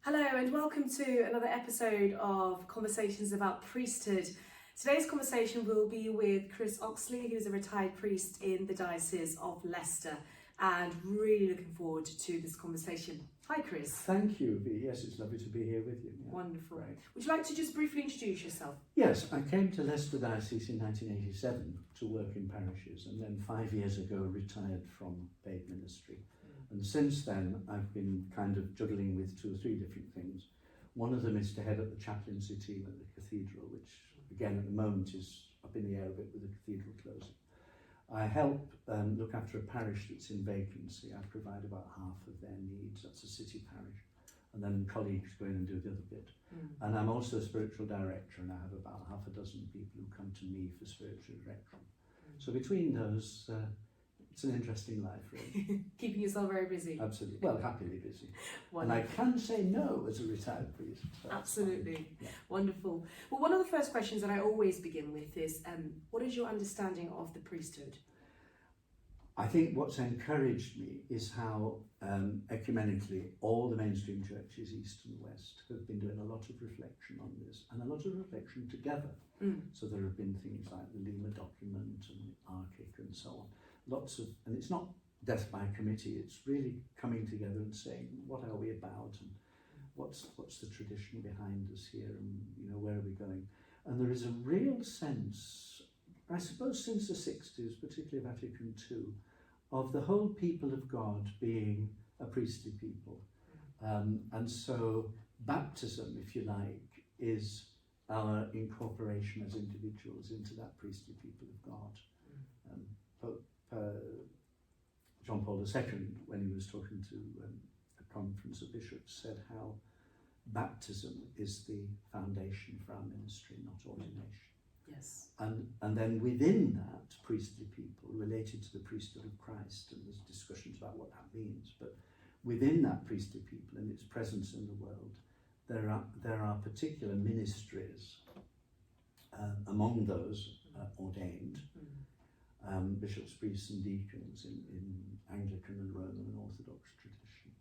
Hello and welcome to another episode of Conversations about Priesthood. Today's conversation will be with Chris Oxley, who's a retired priest in the Diocese of Leicester, and really looking forward to this conversation. Hi Chris. Thank you, V. Yes, it's lovely to be here with you. Yeah. Wonderful. Right. Would you like to just briefly introduce yourself? Yes, I came to Leicester Diocese in 1987 to work in parishes, and then 5 years ago retired from paid ministry. And since then, I've been kind of juggling with 2 or 3 different things. One of them is to head up the chaplaincy team at the cathedral, which again at the moment is up in the air a bit with the cathedral closing. I help look after a parish that's in vacancy. I provide about half of their needs. That's a city parish. And then colleagues go in and do the other bit. And I'm also a spiritual director, and I have about half a dozen people who come to me for spiritual direction. So between those, it's an interesting life, really. Keeping yourself very busy. Absolutely. Well, happily busy. Wonderful. And I can say no as a retired priest. So Absolutely. yeah. Wonderful. Well, one of the first questions that I always begin with is, what is your understanding of the priesthood? I think what's encouraged me is how ecumenically all the mainstream churches, East and West, have been doing a lot of reflection on this, and a lot of reflection together. So there have been things like the Lima document and Archic and so on. Lots of, and it's not death by committee, it's really coming together and saying, what are we about, and what's the tradition behind us here, and where are we going? And there is a real sense, I suppose since the 60s, particularly Vatican II, of the whole people of God being a priestly people. And so baptism, if you like, is our incorporation as individuals into that priestly people of God. Pope John Paul II, when he was talking to a conference of bishops, said how baptism is the foundation for our ministry, not ordination. Yes. And then within that, priestly people related to the priesthood of Christ, and there's discussions about what that means, but within that priestly people and its presence in the world, there are particular ministries among those ordained, bishops, priests and deacons in Anglican and Roman and Orthodox tradition.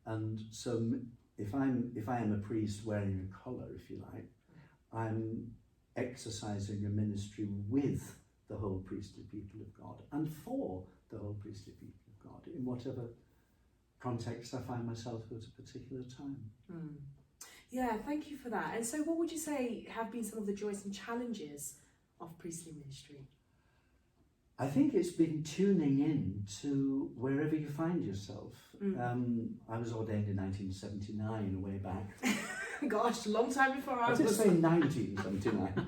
And so if I am a priest wearing a collar, if you like, I'm exercising a ministry with the whole priestly people of God and for the whole priestly people of God in whatever context I find myself at a particular time. Yeah, thank you for that. And so what would you say have been some of the joys and challenges of priestly ministry? I think it's been tuning in to wherever you find yourself. I was ordained in 1979, way back. Gosh, a long time before I was. I did say 1979.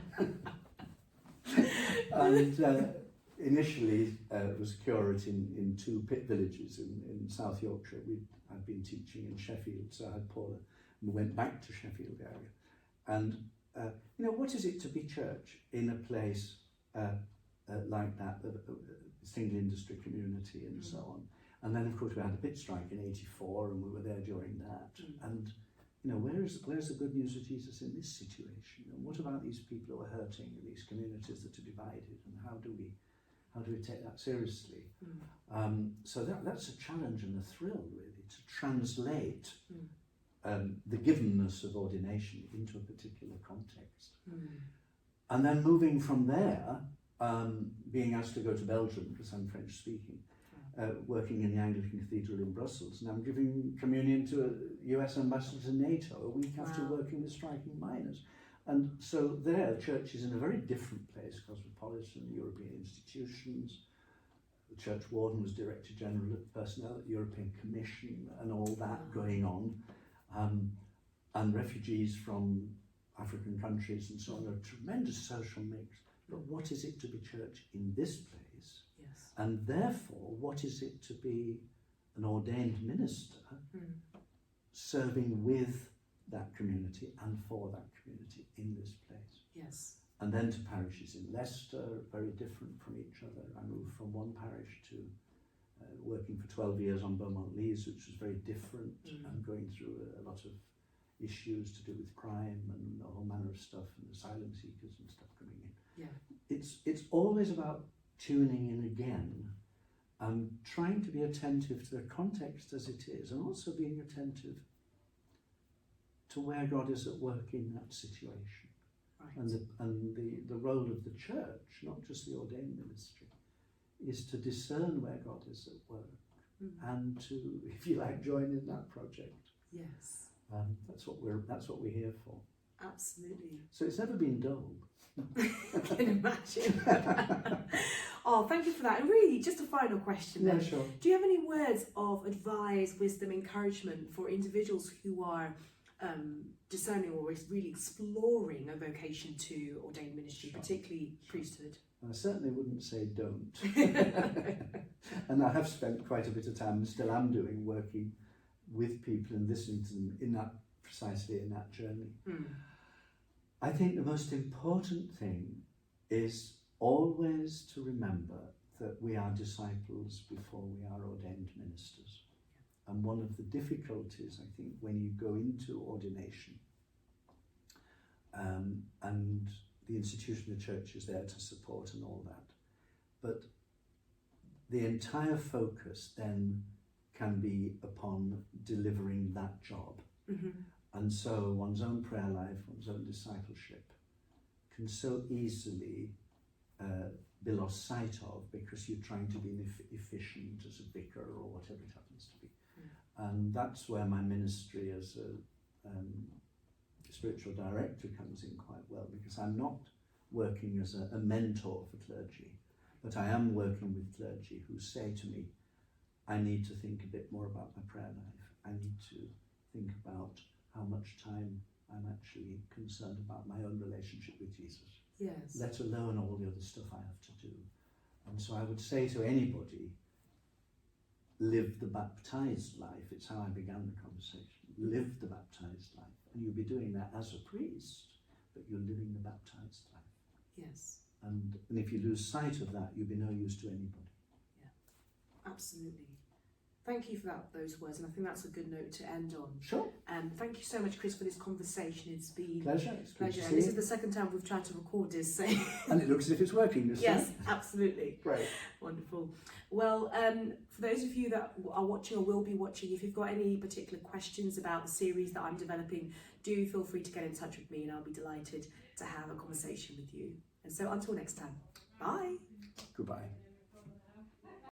And initially was a curate in 2 pit villages in South Yorkshire. I'd been teaching in Sheffield, so I had Paula, and we went back to Sheffield area. And what is it to be church in a place like that, a single industry community and so on. And then of course we had a pit strike in 84 and we were there during that. And where's the good news of Jesus in this situation? And what about these people who are hurting, and these communities that are divided, and how do we take that seriously? So that's a challenge and a thrill, really, to translate the givenness of ordination into a particular context. And then moving from there, being asked to go to Belgium, because I'm French speaking, working in the Anglican Cathedral in Brussels, and I'm giving communion to a US ambassador to NATO a week after working with striking miners. And so there, church is in a very different place, cosmopolitan, European institutions. The church warden was Director General of Personnel at the European Commission, and all that going on. And refugees from African countries and so on, a tremendous social mix. But what is it to be church in this place? Yes. And therefore, what is it to be an ordained minister serving with that community and for that community in this place? Yes. And then to parishes in Leicester, very different from each other. I moved from one parish to working for 12 years on Beaumont Leys, which was very different, and going through a lot of issues to do with crime and a whole manner of stuff, and asylum seekers and stuff coming in. Yeah. It's always about tuning in again and trying to be attentive to the context as it is, and also being attentive to where God is at work in that situation. Right. And the role of the church, not just the ordained ministry, is to discern where God is at work and to, if you like, join in that project. Yes. That's what we're here for. Absolutely. So it's never been dull. I can imagine. Oh, thank you for that. And really, just a final question then. Yeah, sure. Do you have any words of advice, wisdom, encouragement for individuals who are discerning or really exploring a vocation to ordained ministry, particularly priesthood? I certainly wouldn't say don't. And I have spent quite a bit of time, and still am doing, working with people and listening to them precisely in that journey. I think the most important thing is always to remember that we are disciples before we are ordained ministers. And one of the difficulties, I think, when you go into ordination, and the institution of the church is there to support and all that, but the entire focus then can be upon delivering that job. And so one's own prayer life, one's own discipleship can so easily be lost sight of because you're trying to be efficient as a vicar or whatever it happens to be. And that's where my ministry as a spiritual director comes in quite well, because I'm not working as a mentor for clergy, but I am working with clergy who say to me, I need to think a bit more about my prayer life. I need to think about how much time I'm actually concerned about my own relationship with Jesus. Yes. Let alone all the other stuff I have to do. And so I would say to anybody, live the baptized life. It's how I began the conversation. Live the baptized life. And you'll be doing that as a priest, but you're living the baptized life. Yes. And if you lose sight of that, you'll be no use to anybody. Yeah, absolutely. Thank you for those words, and I think that's a good note to end on. Sure. Thank you so much, Chris, for this conversation. It's been pleasure. It's pleasure. And this is the second time we've tried to record this, so and it looks as if it's working this time. Yes, absolutely. Great. Wonderful. Well, for those of you that are watching or will be watching, if you've got any particular questions about the series that I'm developing, do feel free to get in touch with me, and I'll be delighted to have a conversation with you. And so until next time, bye. Goodbye.